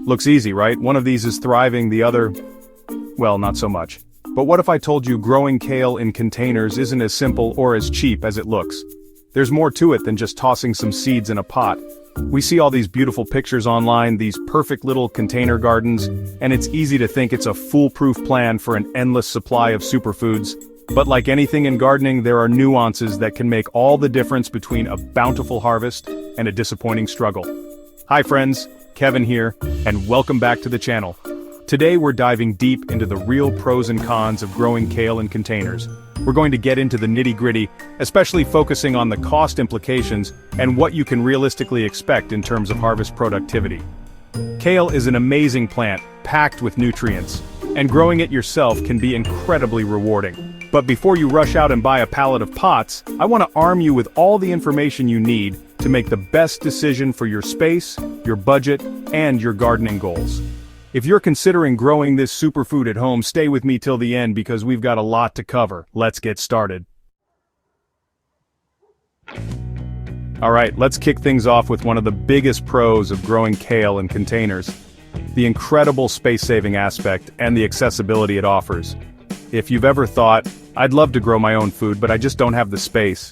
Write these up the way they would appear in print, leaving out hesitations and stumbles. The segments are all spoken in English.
Looks easy, right? One of these is thriving, the other, well, not so much. But what if I told you growing kale in containers isn't as simple or as cheap as it looks? There's more to it than just tossing some seeds in a pot. We see all these beautiful pictures online, these perfect little container gardens, and it's easy to think it's a foolproof plan for an endless supply of superfoods. But like anything in gardening, there are nuances that can make all the difference between a bountiful harvest and a disappointing struggle. Hi friends, Kevin here, and welcome back to the channel. Today we're diving deep into the real pros and cons of growing kale in containers. We're going to get into the nitty-gritty, especially focusing on the cost implications and what you can realistically expect in terms of harvest productivity. Kale is an amazing plant, packed with nutrients, and growing it yourself can be incredibly rewarding. But before you rush out and buy a pallet of pots, I want to arm you with all the information you need to make the best decision for your space, your budget, and your gardening goals. If you're considering growing this superfood at home, stay with me till the end because we've got a lot to cover. Let's get started. Alright, let's kick things off with one of the biggest pros of growing kale in containers: the incredible space-saving aspect and the accessibility it offers. If you've ever thought, I'd love to grow my own food but I just don't have the space,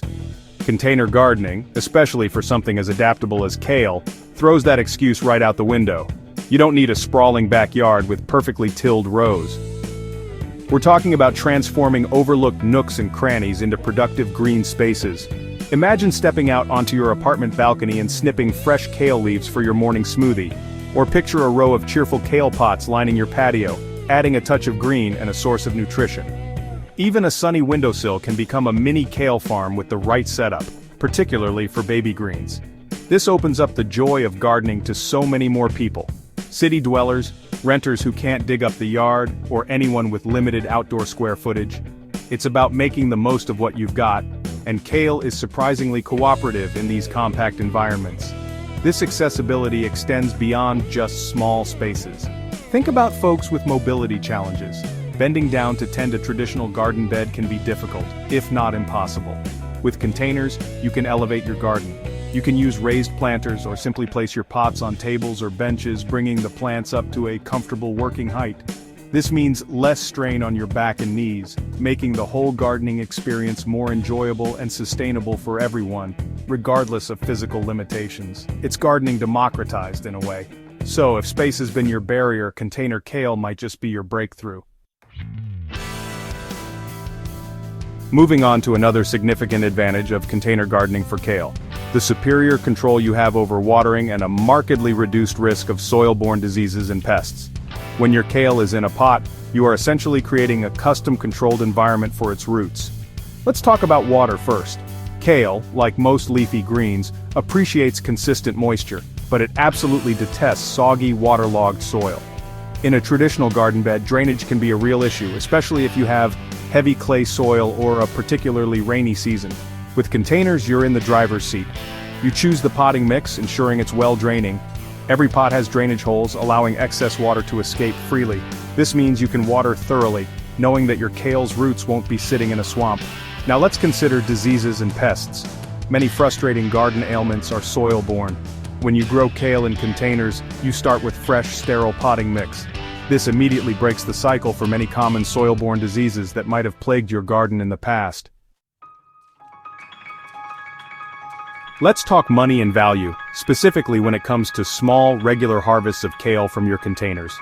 container gardening, especially for something as adaptable as kale, throws that excuse right out the window. You don't need a sprawling backyard with perfectly tilled rows. We're talking about transforming overlooked nooks and crannies into productive green spaces. Imagine stepping out onto your apartment balcony and snipping fresh kale leaves for your morning smoothie. Or picture a row of cheerful kale pots lining your patio, adding a touch of green and a source of nutrition. Even a sunny windowsill can become a mini kale farm with the right setup, particularly for baby greens. This opens up the joy of gardening to so many more people. City dwellers, renters who can't dig up the yard, or anyone with limited outdoor square footage. It's about making the most of what you've got, and kale is surprisingly cooperative in these compact environments. This accessibility extends beyond just small spaces. Think about folks with mobility challenges. Bending down to tend a traditional garden bed can be difficult, if not impossible. With containers, you can elevate your garden. You can use raised planters or simply place your pots on tables or benches, bringing the plants up to a comfortable working height. This means less strain on your back and knees, making the whole gardening experience more enjoyable and sustainable for everyone, regardless of physical limitations. It's gardening democratized in a way. So if space has been your barrier, container kale might just be your breakthrough. Moving on to another significant advantage of container gardening for kale: the superior control you have over watering and a markedly reduced risk of soil-borne diseases and pests. When your kale is in a pot, you are essentially creating a custom-controlled environment for its roots. Let's talk about water first. Kale, like most leafy greens, appreciates consistent moisture, but it absolutely detests soggy, waterlogged soil. In a traditional garden bed, drainage can be a real issue, especially if you have heavy clay soil or a particularly rainy season. With containers, you're in the driver's seat. You choose the potting mix, ensuring it's well draining. Every pot has drainage holes, allowing excess water to escape freely. This means you can water thoroughly, knowing that your kale's roots won't be sitting in a swamp. Now let's consider diseases and pests. Many frustrating garden ailments are soil-borne. When you grow kale in containers, you start with fresh, sterile potting mix. This immediately breaks the cycle for many common soil-borne diseases that might have plagued your garden in the past. Let's talk money and value, specifically when it comes to small, regular harvests of kale from your containers.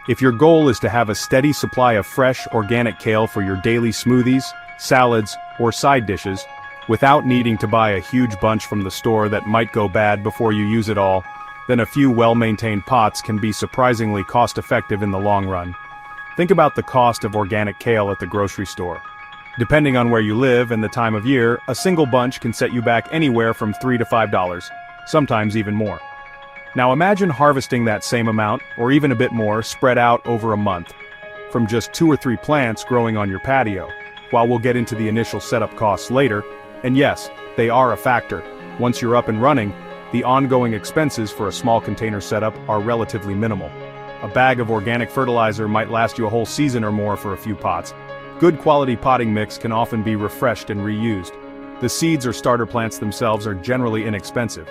If your goal is to have a steady supply of fresh, organic kale for your daily smoothies, salads, or side dishes, without needing to buy a huge bunch from the store that might go bad before you use it all, then a few well-maintained pots can be surprisingly cost-effective in the long run. Think about the cost of organic kale at the grocery store. Depending on where you live and the time of year, a single bunch can set you back anywhere from $3 to $5, sometimes even more. Now imagine harvesting that same amount, or even a bit more, spread out over a month, from just 2 or 3 plants growing on your patio. While we'll get into the initial setup costs later, and yes, they are a factor. Once you're up and running, the ongoing expenses for a small container setup are relatively minimal. A bag of organic fertilizer might last you a whole season or more for a few pots. Good quality potting mix can often be refreshed and reused. The seeds or starter plants themselves are generally inexpensive.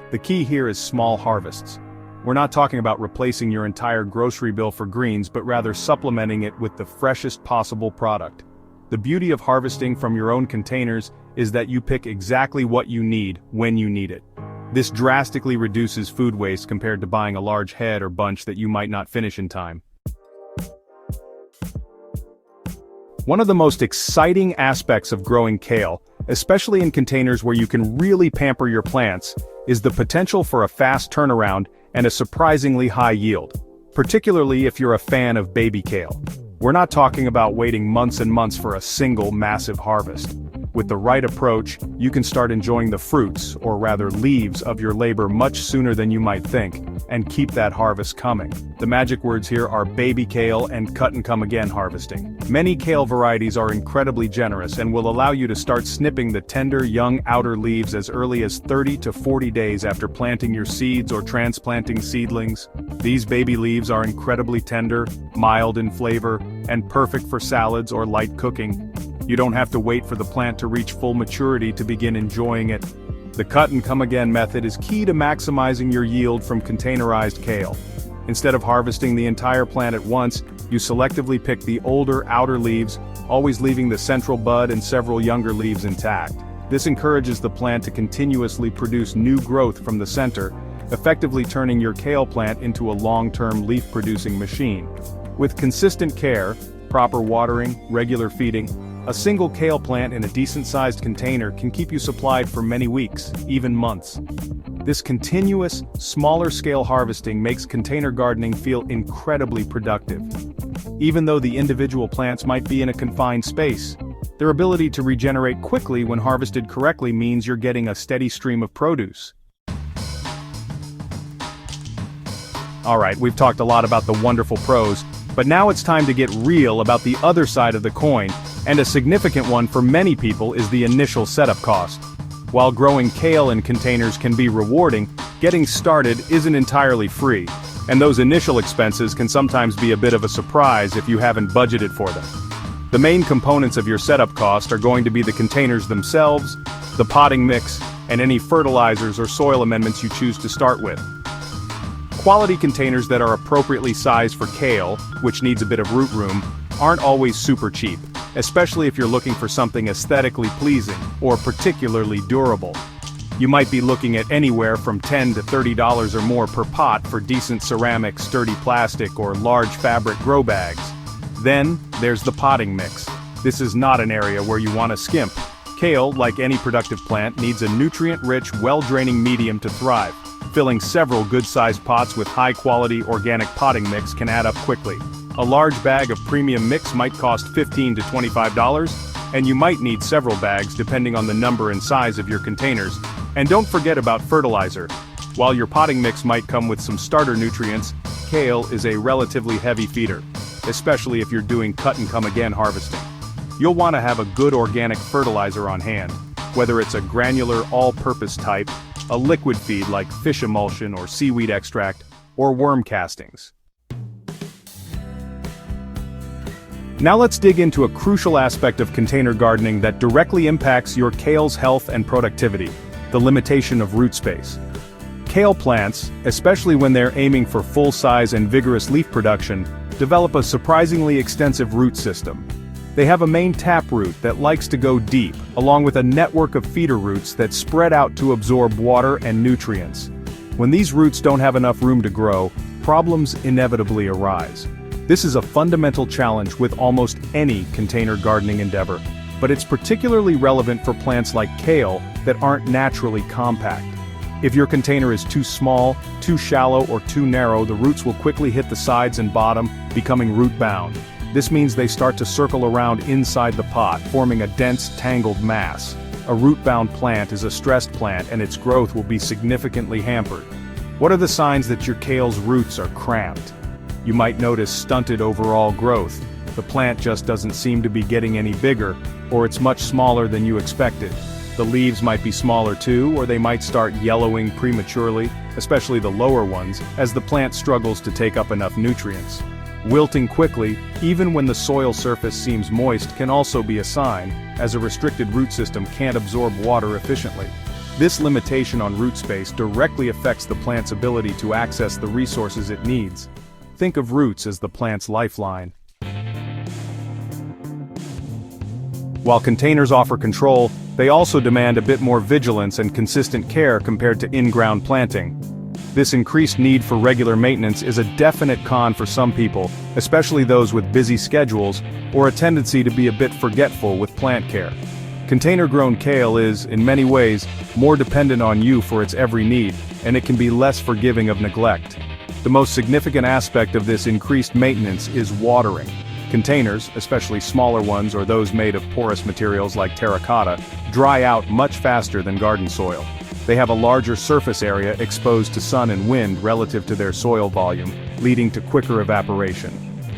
The key here is small harvests. We're not talking about replacing your entire grocery bill for greens but rather supplementing it with the freshest possible product. The beauty of harvesting from your own containers is that you pick exactly what you need when you need it. This drastically reduces food waste compared to buying a large head or bunch that you might not finish in time. One of the most exciting aspects of growing kale, especially in containers where you can really pamper your plants, is the potential for a fast turnaround and a surprisingly high yield, particularly if you're a fan of baby kale. We're not talking about waiting months and months for a single massive harvest. With the right approach, you can start enjoying the fruits, or rather leaves, of your labor much sooner than you might think, and keep that harvest coming. The magic words here are baby kale and cut-and-come-again harvesting. Many kale varieties are incredibly generous and will allow you to start snipping the tender, young outer leaves as early as 30 to 40 days after planting your seeds or transplanting seedlings. These baby leaves are incredibly tender, mild in flavor, and perfect for salads or light cooking. You don't have to wait for the plant to reach full maturity to begin enjoying it. The cut-and-come-again method is key to maximizing your yield from containerized kale. Instead of harvesting the entire plant at once, you selectively pick the older outer leaves, always leaving the central bud and several younger leaves intact. This encourages the plant to continuously produce new growth from the center, effectively turning your kale plant into a long-term leaf-producing machine. With consistent care, proper watering, regular feeding, a single kale plant in a decent-sized container can keep you supplied for many weeks, even months. This continuous, smaller-scale harvesting makes container gardening feel incredibly productive. Even though the individual plants might be in a confined space, their ability to regenerate quickly when harvested correctly means you're getting a steady stream of produce. Alright, we've talked a lot about the wonderful pros, but now it's time to get real about the other side of the coin, and a significant one for many people is the initial setup cost. While growing kale in containers can be rewarding, getting started isn't entirely free, and those initial expenses can sometimes be a bit of a surprise if you haven't budgeted for them. The main components of your setup cost are going to be the containers themselves, the potting mix, and any fertilizers or soil amendments you choose to start with. Quality containers that are appropriately sized for kale, which needs a bit of root room, aren't always super cheap, especially if you're looking for something aesthetically pleasing or particularly durable. You might be looking at anywhere from $10 to $30 or more per pot for decent ceramic, sturdy plastic, or large fabric grow bags. Then, there's the potting mix. This is not an area where you want to skimp. Kale, like any productive plant, needs a nutrient-rich, well-draining medium to thrive. Filling several good-sized pots with high-quality organic potting mix can add up quickly. A large bag of premium mix might cost $15 to $25, and you might need several bags depending on the number and size of your containers. And don't forget about fertilizer. While your potting mix might come with some starter nutrients, kale is a relatively heavy feeder, especially if you're doing cut-and-come-again harvesting. You'll want to have a good organic fertilizer on hand, whether it's a granular all-purpose type, a liquid feed like fish emulsion or seaweed extract, or worm castings. Now let's dig into a crucial aspect of container gardening that directly impacts your kale's health and productivity: the limitation of root space. Kale plants, especially when they're aiming for full-size and vigorous leaf production, develop a surprisingly extensive root system. They have a main taproot that likes to go deep, along with a network of feeder roots that spread out to absorb water and nutrients. When these roots don't have enough room to grow, problems inevitably arise. This is a fundamental challenge with almost any container gardening endeavor, but it's particularly relevant for plants like kale that aren't naturally compact. If your container is too small, too shallow, or too narrow, the roots will quickly hit the sides and bottom, becoming root-bound. This means they start to circle around inside the pot, forming a dense, tangled mass. A root-bound plant is a stressed plant and its growth will be significantly hampered. What are the signs that your kale's roots are cramped? You might notice stunted overall growth. The plant just doesn't seem to be getting any bigger, or it's much smaller than you expected. The leaves might be smaller too, or they might start yellowing prematurely, especially the lower ones, as the plant struggles to take up enough nutrients. Wilting quickly, even when the soil surface seems moist, can also be a sign, as a restricted root system can't absorb water efficiently. This limitation on root space directly affects the plant's ability to access the resources it needs. Think of roots as the plant's lifeline. While containers offer control, they also demand a bit more vigilance and consistent care compared to in-ground planting. This increased need for regular maintenance is a definite con for some people, especially those with busy schedules or a tendency to be a bit forgetful with plant care. Container-grown kale is, in many ways, more dependent on you for its every need, and it can be less forgiving of neglect. The most significant aspect of this increased maintenance is watering. Containers, especially smaller ones or those made of porous materials like terracotta, dry out much faster than garden soil. They have a larger surface area exposed to sun and wind relative to their soil volume, leading to quicker evaporation.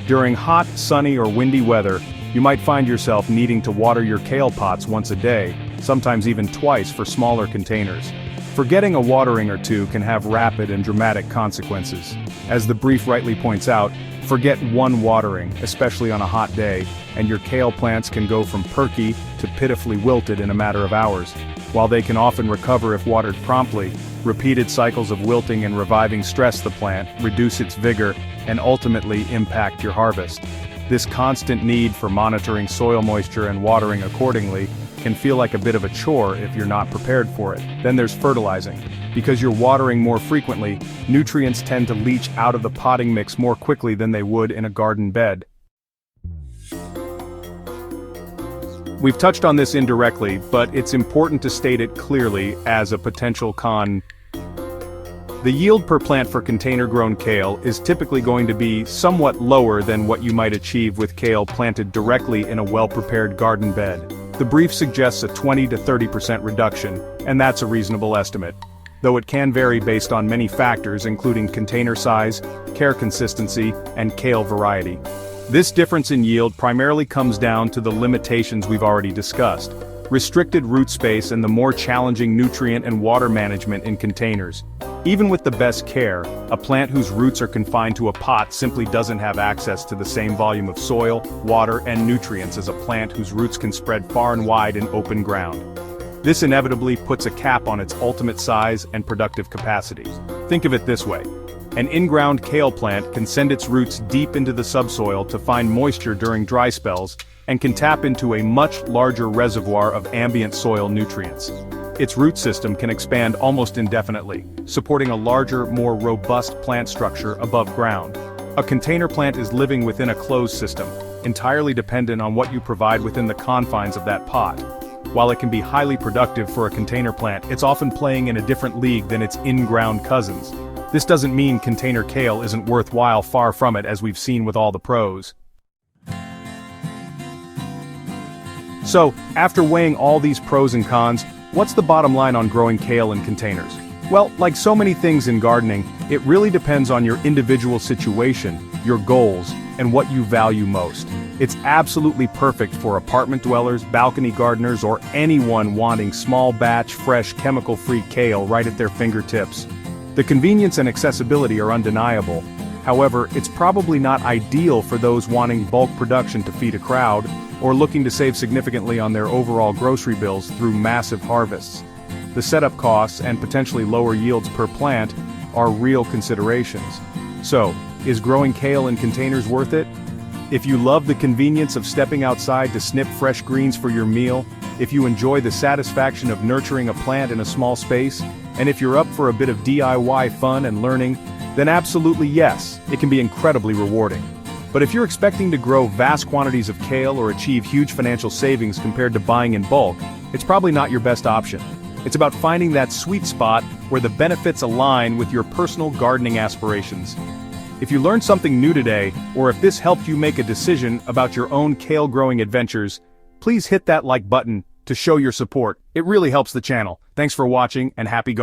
During hot, sunny or windy weather, you might find yourself needing to water your kale pots once a day, sometimes even twice for smaller containers. Forgetting a watering or two can have rapid and dramatic consequences. As the brief rightly points out, forget one watering, especially on a hot day, and your kale plants can go from perky to pitifully wilted in a matter of hours. While they can often recover if watered promptly, repeated cycles of wilting and reviving stress the plant, reduce its vigor, and ultimately impact your harvest. This constant need for monitoring soil moisture and watering accordingly can feel like a bit of a chore if you're not prepared for it. Then there's fertilizing. Because you're watering more frequently, nutrients tend to leach out of the potting mix more quickly than they would in a garden bed. We've touched on this indirectly, but it's important to state it clearly as a potential con. The yield per plant for container-grown kale is typically going to be somewhat lower than what you might achieve with kale planted directly in a well-prepared garden bed. The brief suggests a 20 to 30% reduction, and that's a reasonable estimate, though it can vary based on many factors including container size, care consistency, and kale variety. This difference in yield primarily comes down to the limitations we've already discussed: restricted root space and the more challenging nutrient and water management in containers. Even with the best care, a plant whose roots are confined to a pot simply doesn't have access to the same volume of soil, water, and nutrients as a plant whose roots can spread far and wide in open ground. This inevitably puts a cap on its ultimate size and productive capacity. Think of it this way. An in-ground kale plant can send its roots deep into the subsoil to find moisture during dry spells, and can tap into a much larger reservoir of ambient soil nutrients. Its root system can expand almost indefinitely, supporting a larger, more robust plant structure above ground. A container plant is living within a closed system, entirely dependent on what you provide within the confines of that pot. While it can be highly productive for a container plant, it's often playing in a different league than its in-ground cousins. This doesn't mean container kale isn't worthwhile, far from it, as we've seen with all the pros. So, after weighing all these pros and cons, what's the bottom line on growing kale in containers? Well, like so many things in gardening, it really depends on your individual situation, your goals, and what you value most. It's absolutely perfect for apartment dwellers, balcony gardeners, or anyone wanting small batch, fresh, chemical-free kale right at their fingertips. The convenience and accessibility are undeniable. However, it's probably not ideal for those wanting bulk production to feed a crowd, or looking to save significantly on their overall grocery bills through massive harvests. The setup costs and potentially lower yields per plant are real considerations. So, is growing kale in containers worth it? If you love the convenience of stepping outside to snip fresh greens for your meal, if you enjoy the satisfaction of nurturing a plant in a small space, and if you're up for a bit of DIY fun and learning, then absolutely yes, it can be incredibly rewarding. But if you're expecting to grow vast quantities of kale or achieve huge financial savings compared to buying in bulk, it's probably not your best option. It's about finding that sweet spot where the benefits align with your personal gardening aspirations. If you learned something new today, or if this helped you make a decision about your own kale growing adventures, please hit that like button to show your support. It really helps the channel. Thanks for watching, and happy gardening.